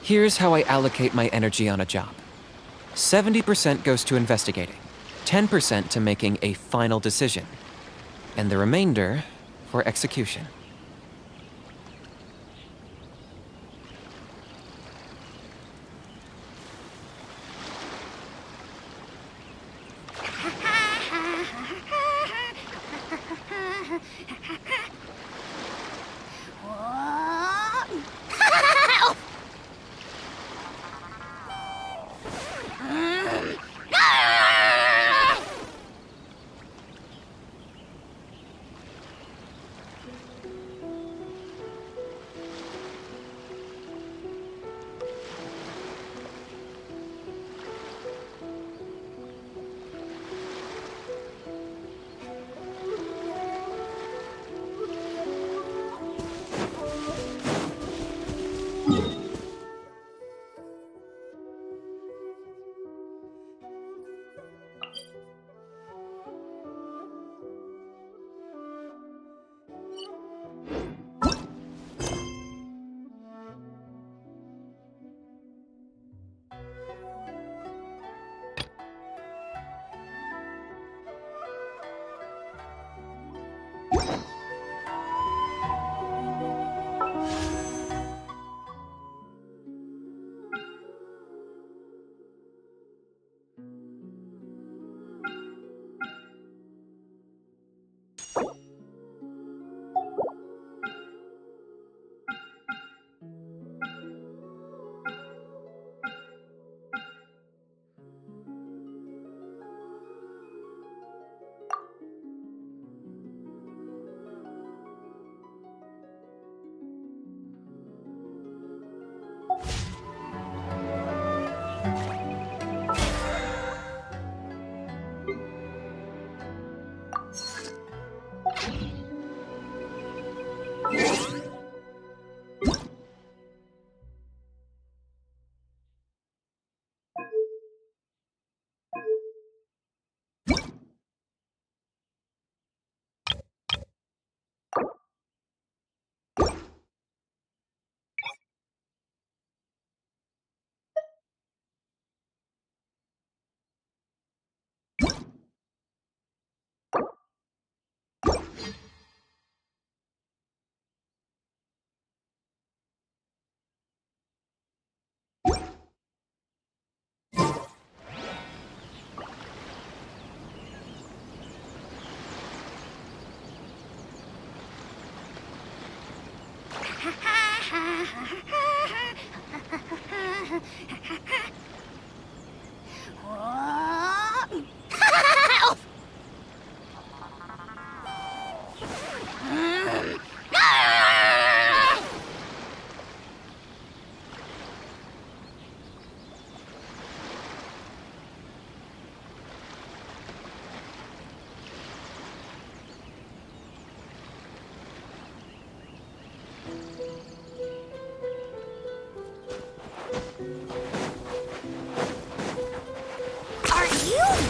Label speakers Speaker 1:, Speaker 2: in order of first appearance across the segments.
Speaker 1: Here's how I allocate my energy on a job. 70% goes to investigating, 10% to making a final decision, and the remainder for execution.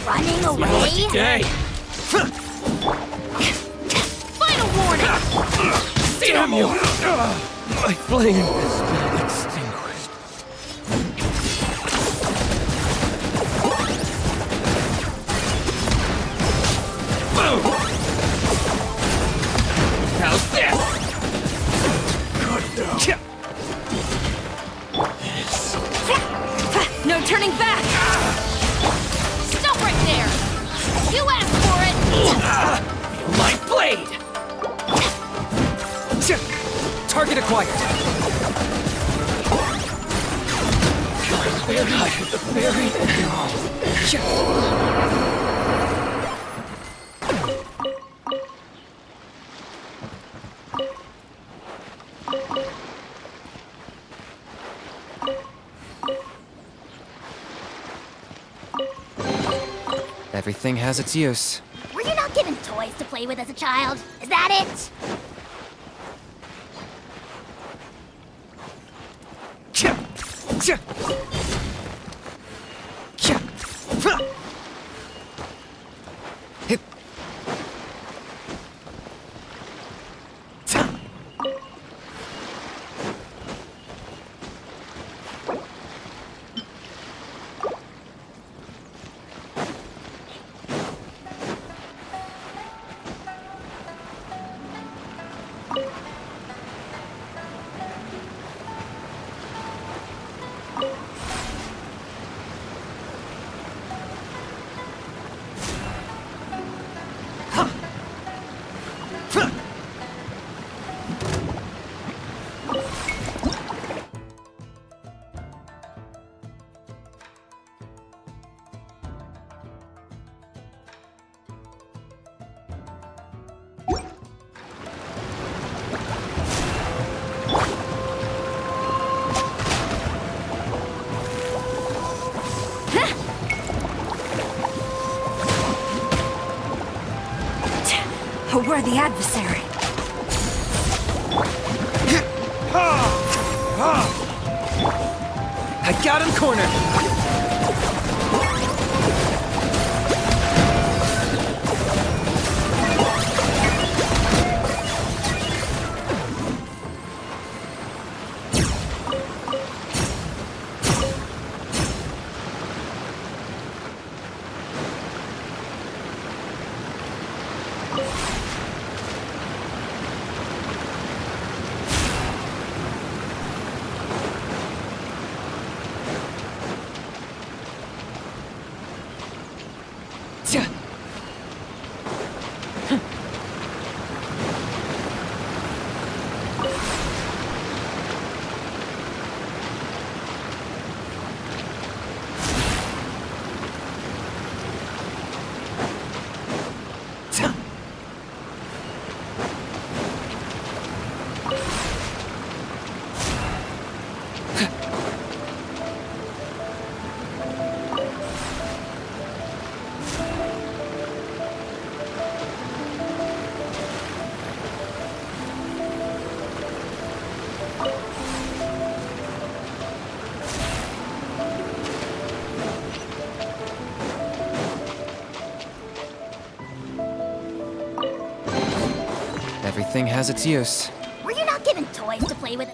Speaker 2: Running away?
Speaker 1: Today.
Speaker 2: Final warning!
Speaker 1: Damn you! My flame has been extinguished. How's this?
Speaker 2: No turning back! Stop right there! You asked for it!
Speaker 1: My blade! Target acquired. The very Everything has its use.
Speaker 2: Were you not given toys to play with as a child? Is that it?
Speaker 3: the adversary.
Speaker 1: I got him cornered! Everything has its use.
Speaker 2: Were you not given toys to play with?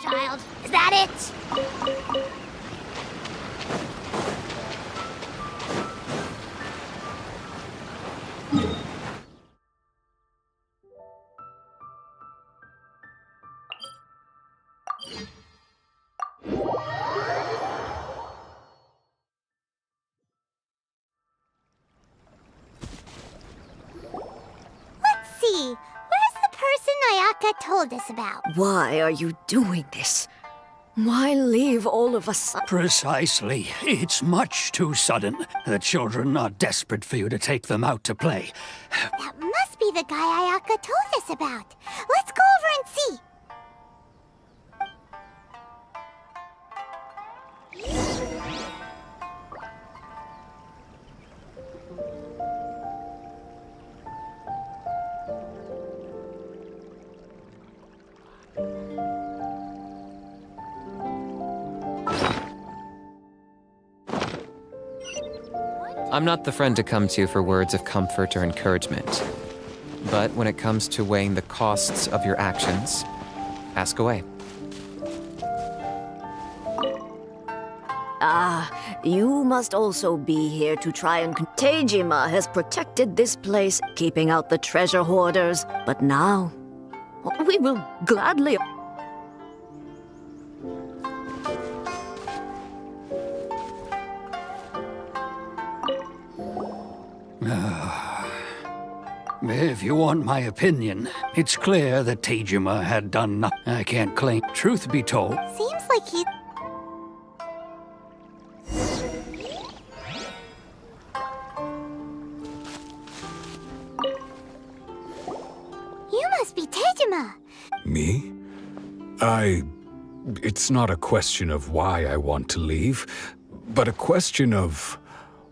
Speaker 2: Child, is that it? Let's see. Where's the person Ayaka told us about?
Speaker 3: Why are you doing this? Why leave all of us?
Speaker 4: Precisely. It's much too sudden. The children are desperate for you to take them out to play.
Speaker 2: That must be the guy Ayaka told us about. Let's go over and see.
Speaker 1: I'm not the friend to come to for words of comfort or encouragement. But when it comes to weighing the costs of your actions, ask away.
Speaker 3: You must also be here to try and... Teijima has protected this place, keeping out the treasure hoarders. But now, we will gladly...
Speaker 4: If you want my opinion, it's clear that Teijima had done nothing. I can't claim. Truth be told,
Speaker 2: Seems like he... You must be Teijima.
Speaker 5: Me? It's not a question of why I want to leave, but a question of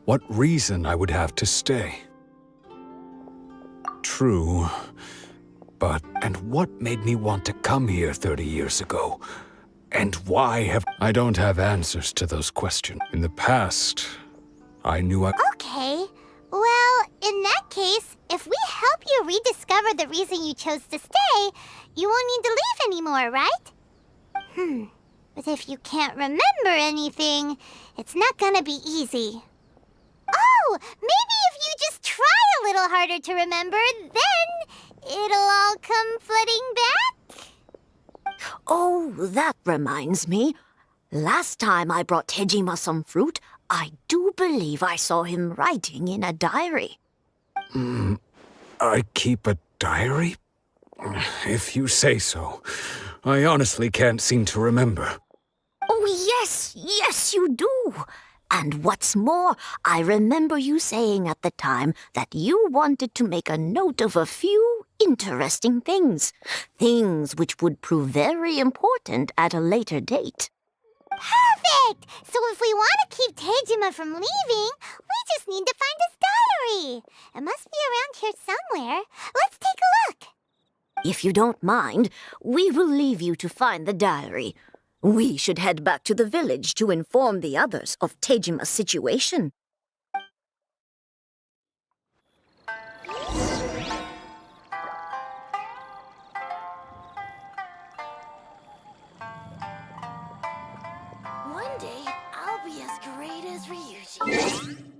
Speaker 5: what reason I would have to stay. True, but... And what made me want to come here 30 years ago? And why have... I don't have answers to those questions. In the past, I knew I...
Speaker 2: Okay. Well, in that case, if we help you rediscover the reason you chose to stay, you won't need to leave anymore, right? But if you can't remember anything, it's not gonna be easy. Oh, maybe if you just try a little harder to remember, then it'll all come flooding back?
Speaker 3: Oh, that reminds me. Last time I brought Teijima some fruit, I do believe I saw him writing in a diary.
Speaker 5: I keep a diary? If you say so. I honestly can't seem to remember.
Speaker 3: Oh, yes, you do. And what's more, I remember you saying at the time that you wanted to make a note of a few interesting things. Things which would prove very important at a later date.
Speaker 2: Perfect! So if we want to keep Teijima from leaving, we just need to find his diary. It must be around here somewhere. Let's take a look.
Speaker 3: If you don't mind, we will leave you to find the diary. We should head back to the village to inform the others of Tejima's situation.
Speaker 6: One day, I'll be as great as Ryuji.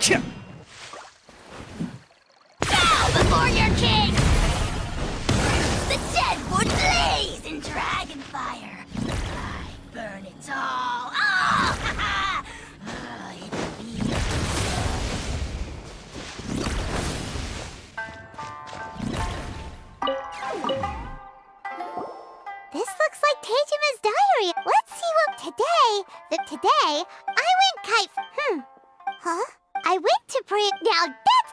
Speaker 6: Bow before your king! The dead would blaze in dragon fire. I burn it all. Oh, ha ha! It feels
Speaker 2: This looks like Teijima's diary. Let's see what today I went kite. Huh? I went to pre. Now that's.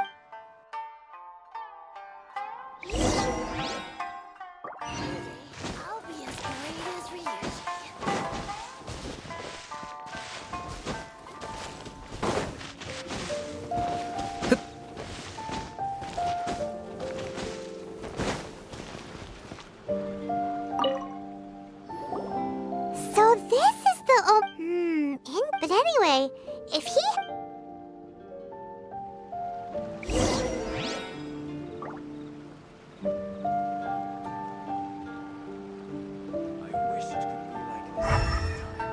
Speaker 6: I'll be as great as Ryuji.
Speaker 2: So this is the but anyway, if he
Speaker 5: I wish it could be like this all the time.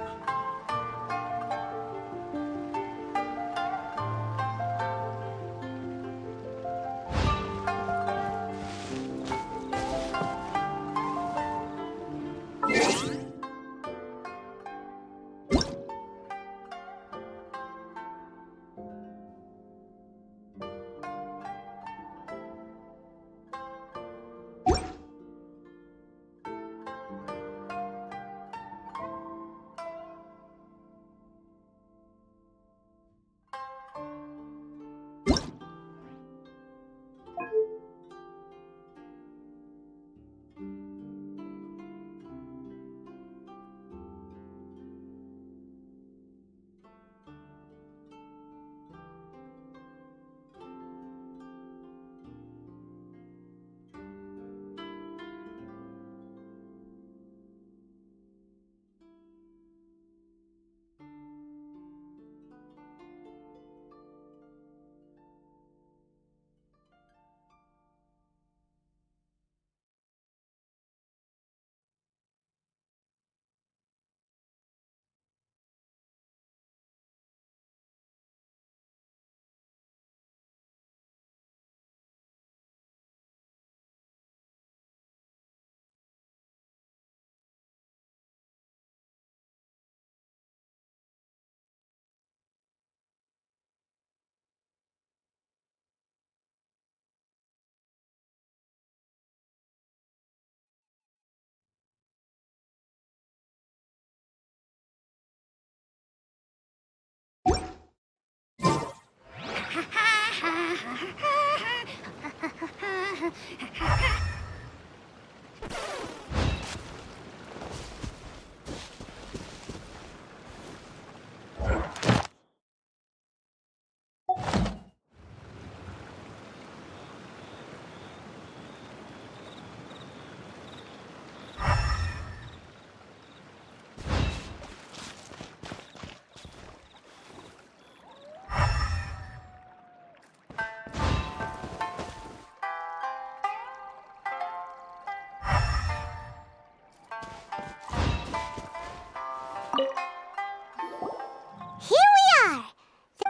Speaker 2: Here we are!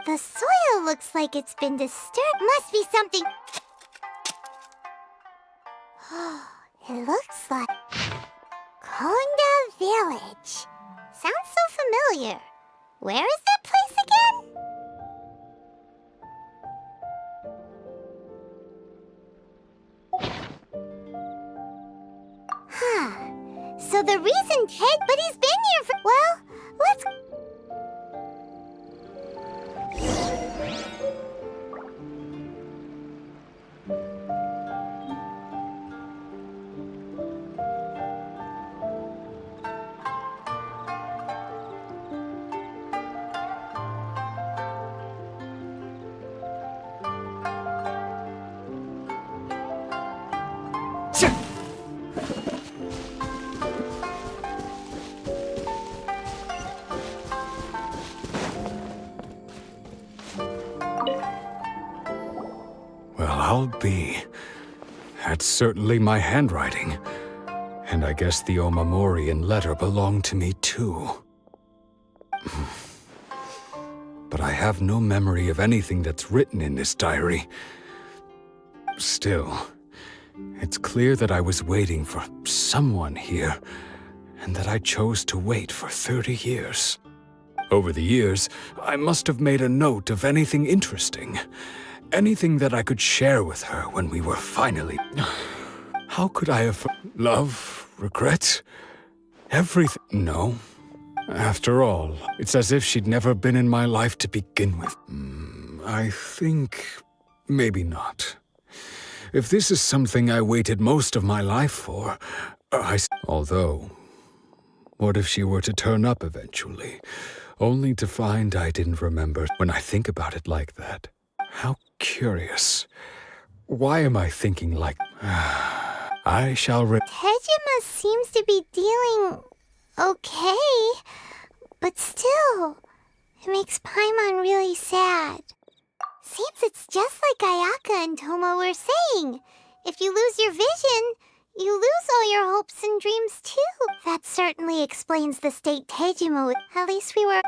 Speaker 2: The soil looks like it's been disturbed. Must be something. It looks like Konga Village. Sounds so familiar. Where is that place again? So the reason but he's been here for. Well, let's.
Speaker 5: Well, I'll be. That's certainly my handwriting. And I guess the Omamorian letter belonged to me too. but I have no memory of anything that's written in this diary. Still, it's clear that I was waiting for someone here, and that I chose to wait for 30 years. Over the years, I must have made a note of anything interesting. Anything that I could share with her when we were finally... How could I have... Love? Regret? Everything? No. After all, it's as if she'd never been in my life to begin with. I think... maybe not. If this is something I waited most of my life for, Although, what if she were to turn up eventually, only to find I didn't remember? When I think about it like that, how curious. Why am I thinking like... I shall
Speaker 2: Tejima seems to be dealing okay, but still, it makes Paimon really sad. Seems it's just like Ayaka and Toma were saying. If you lose your vision, you lose all your hopes and dreams too. That certainly explains the state Tejima would. At least we were...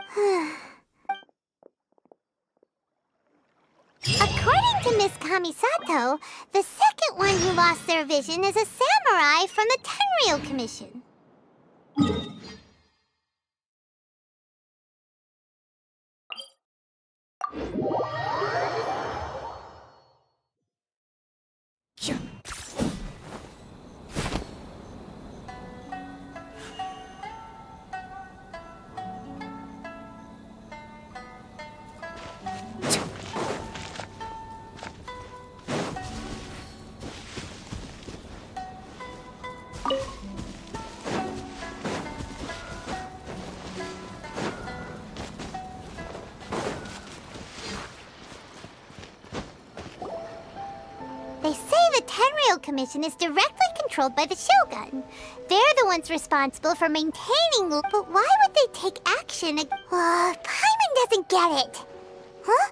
Speaker 2: According to Miss Kamisato, the second one who lost their vision is a samurai from the Tenryou Commission. They say the Tenryou Commission is directly controlled by the Shogun. They're the ones responsible for maintaining... But why would they take action? Paimon doesn't get it. Huh?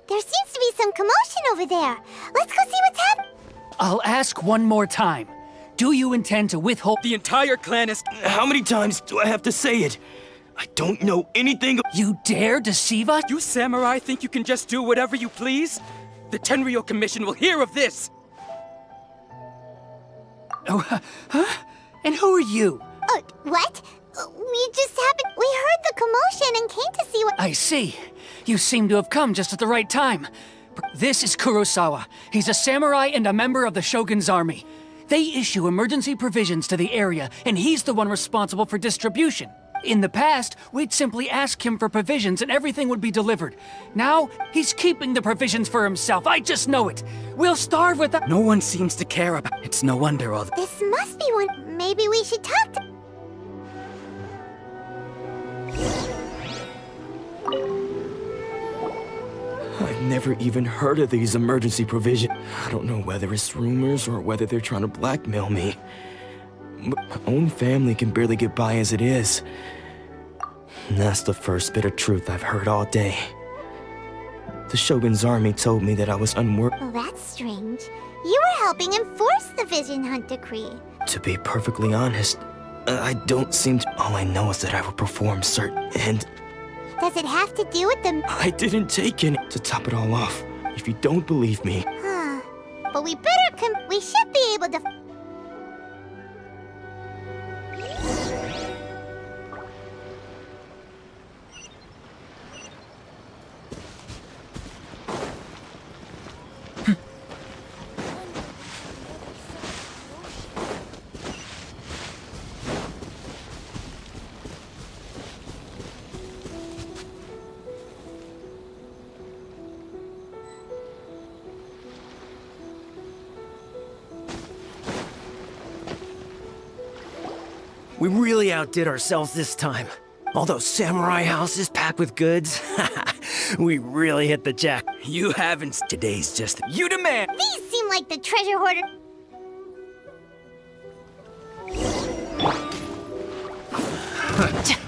Speaker 2: There seems to be some commotion over there. Let's go see what's happening.
Speaker 7: I'll ask one more time. Do you intend to withhold...
Speaker 8: The entire clan is... How many times do I have to say it? I don't know anything...
Speaker 7: You dare deceive us?
Speaker 8: You samurai think you can just do whatever you please? The Tenryou Commission will hear of this!
Speaker 7: Oh, huh? And who are you?
Speaker 2: What? We just happened... We heard the commotion and came to see what...
Speaker 7: I see. You seem to have come just at the right time. This is Kurosawa. He's a samurai and a member of the Shogun's army. They issue emergency provisions to the area, and he's the one responsible for distribution. In the past, we'd simply ask him for provisions and everything would be delivered. Now, he's keeping the provisions for himself. I just know it. We'll starve without...
Speaker 8: No one seems to care about... It's no wonder all...
Speaker 2: This must be one... Maybe we should talk to...
Speaker 8: I've never even heard of these emergency provisions. I don't know whether it's rumors or whether they're trying to blackmail me. But my own family can barely get by as it is. And that's the first bit of truth I've heard all day. The Shogun's army told me that I was unworthy.
Speaker 2: Well, that's strange. You were helping enforce the Vision Hunt Decree.
Speaker 8: To be perfectly honest, I don't seem to... All I know is that I will perform certain... And
Speaker 2: Does it have to do with the...
Speaker 8: I didn't take any... To top it all off, if you don't believe me...
Speaker 2: But we better we should be able to...
Speaker 8: We really outdid ourselves this time. All those samurai houses packed with goods. We really hit the jack. You haven't. Today's just... You demand!
Speaker 2: These seem like the treasure hoarder...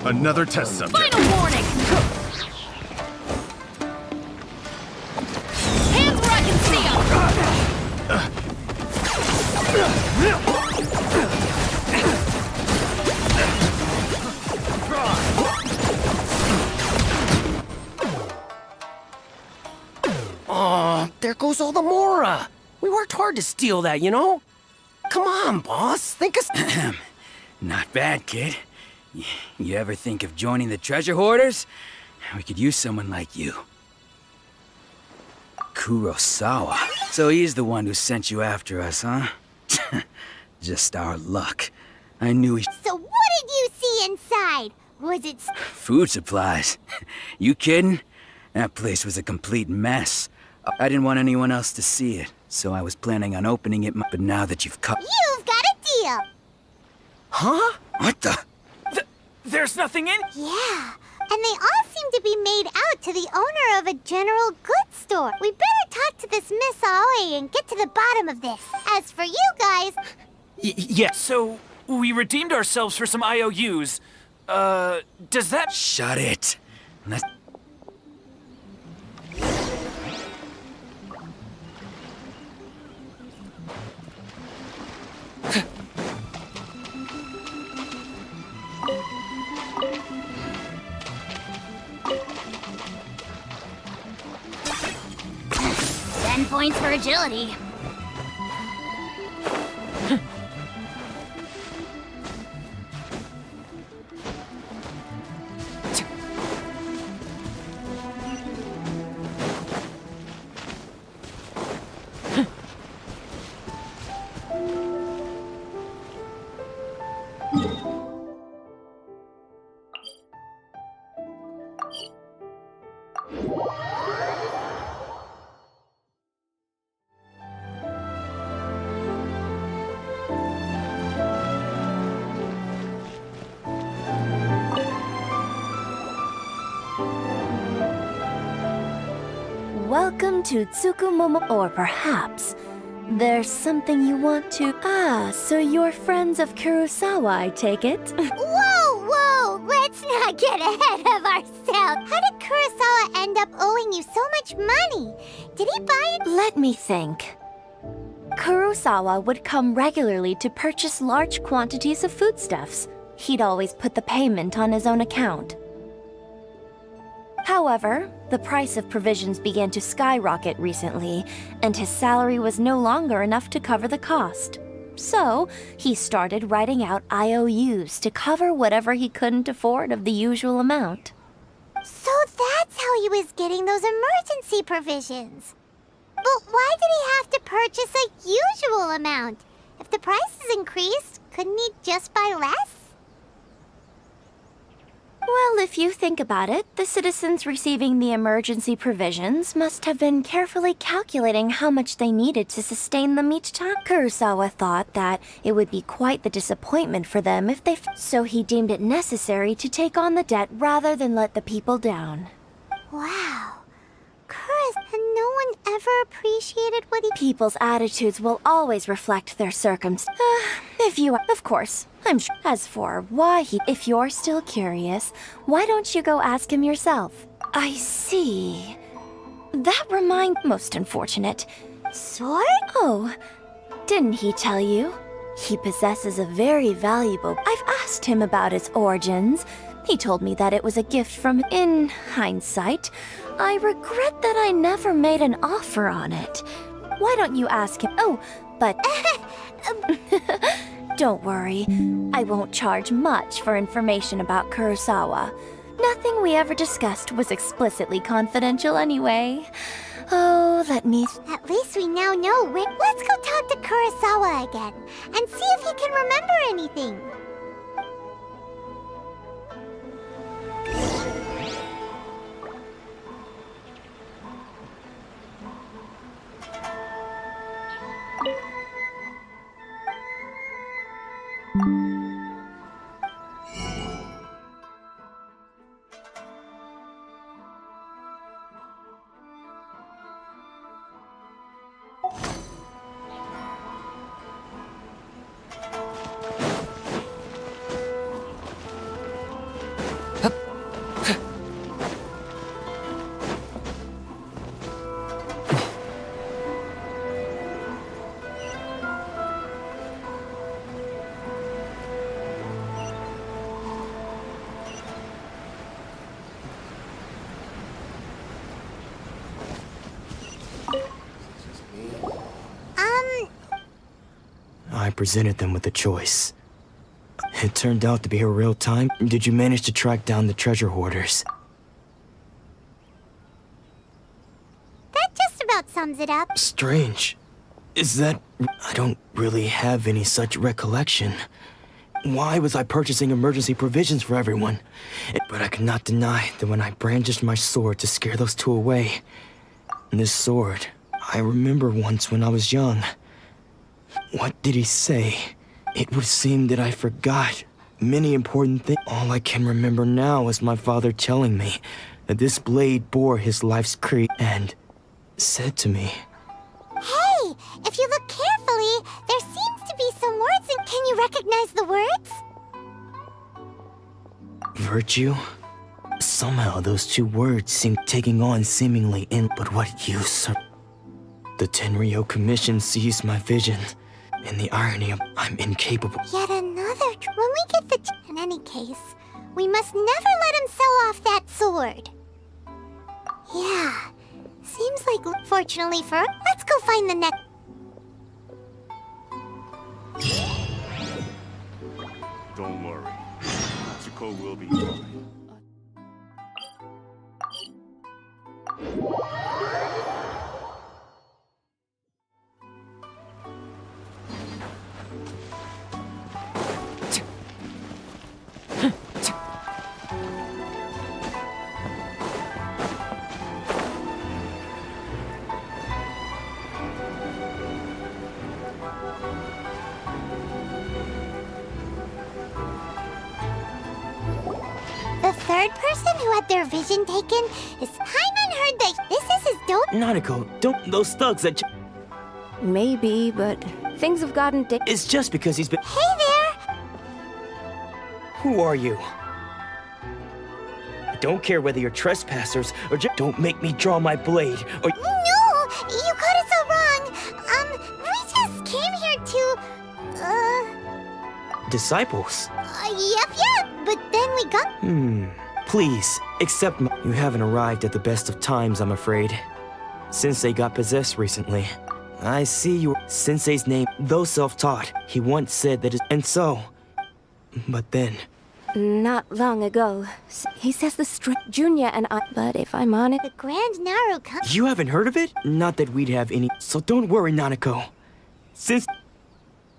Speaker 9: Another test subject.
Speaker 3: Final warning! Hands where I can see them!
Speaker 9: there goes all the Mora. We worked hard to steal that, you know? Come on, boss. Think of...
Speaker 10: Not bad, kid. You ever think of joining the treasure hoarders? We could use someone like you. Kurosawa. So he's the one who sent you after us, huh? Just our luck. I knew he...
Speaker 2: So what did you see inside? Was it...
Speaker 10: Food supplies. You kidding? That place was a complete mess. I didn't want anyone else to see it, so I was planning on opening it, but now that you've cut...
Speaker 2: You've got a deal!
Speaker 10: Huh? What the...
Speaker 7: There's nothing in...
Speaker 2: Yeah, and they all seem to be made out to the owner of a general goods store. We better talk to this Miss Aoi and get to the bottom of this. As for you guys...
Speaker 7: Yeah, so we redeemed ourselves for some IOUs. Does that...
Speaker 10: Shut it. Let's...
Speaker 6: 10 points for agility.
Speaker 3: Welcome to Tsukumomo, or perhaps there's something you want to... Ah, so you're friends of Kurosawa, I take it?
Speaker 2: Whoa! Let's not get ahead of ourselves. How did Kurosawa end up owing you so much money? Did he buy it?
Speaker 3: Let me think. Kurosawa would come regularly to purchase large quantities of foodstuffs. He'd always put the payment on his own account. However, the price of provisions began to skyrocket recently, and his salary was no longer enough to cover the cost. So, he started writing out IOUs to cover whatever he couldn't afford of the usual amount.
Speaker 2: So that's how he was getting those emergency provisions. But why did he have to purchase a usual amount? If the prices increased, couldn't he just buy less?
Speaker 3: Well, if you think about it, the citizens receiving the emergency provisions must have been carefully calculating how much they needed to sustain them each time. Kurosawa thought that it would be quite the disappointment for them if they... So he deemed it necessary to take on the debt rather than let the people down.
Speaker 2: Wow. And no one ever appreciated what he...
Speaker 3: People's attitudes will always reflect their circumstances. If you... Of course, I'm sure. As for why he... If you're still curious, why don't you go ask him yourself? I see. That reminds... Most unfortunate.
Speaker 2: Sword?
Speaker 3: Oh, didn't he tell you? He possesses a very valuable... I've asked him about its origins. He told me that it was a gift from... In hindsight, I regret that I never made an offer on it. Why don't you ask him? Oh, but... Don't worry. I won't charge much for information about Kurosawa. Nothing we ever discussed was explicitly confidential anyway. Oh, let me...
Speaker 2: At least we now know where... Let's go talk to Kurosawa again, and see if he can remember anything.
Speaker 8: presented them with a choice. It turned out to be a real time. Did you manage to track down the treasure hoarders?
Speaker 2: That just about sums it up.
Speaker 8: Strange. Is that... I don't really have any such recollection. Why was I purchasing emergency provisions for everyone? But I cannot deny that when I brandished my sword to scare those two away... This sword, I remember once when I was young. What did he say? It would seem that I forgot many important things. All I can remember now is my father telling me that this blade bore his life's creed and said to me...
Speaker 2: Hey, if you look carefully, there seems to be some words in... Can you recognize the words?
Speaker 8: Virtue? Somehow those two words seem taking on seemingly in... But what use are... The Tenryo Commission sees my vision, and the irony of I'm incapable...
Speaker 2: Yet another... When we get the... In any case, we must never let him sell off that sword. Yeah, seems like... Fortunately for... Let's go find the next...
Speaker 11: Don't worry. Natsuko will be fine.
Speaker 2: The third person who had their vision taken is Paimon heard that this is his dope.
Speaker 8: Nanako, don't... Those thugs that...
Speaker 12: Maybe, but things have gotten
Speaker 8: It's just because he's been...
Speaker 2: Hey there!
Speaker 8: Who are you? I don't care whether you're trespassers or just... Don't make me draw my blade, or...
Speaker 2: No! You got it so wrong! We just came here to...
Speaker 8: Disciples?
Speaker 2: Yep, but then we got...
Speaker 8: Please, accept my... You haven't arrived at the best of times, I'm afraid. Sensei got possessed recently. I see you... Sensei's name, though self-taught, he once said that... And so... But then...
Speaker 12: Not long ago, he says the Junior and I... But if I'm honest...
Speaker 2: The Grand Naru comes...
Speaker 8: You haven't heard of it? Not that we'd have any... So don't worry, Nanako. Since...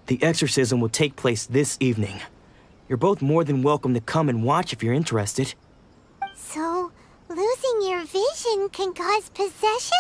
Speaker 8: The exorcism will take place this evening. You're both more than welcome to come and watch if you're interested.
Speaker 2: So, losing your vision can cause possession?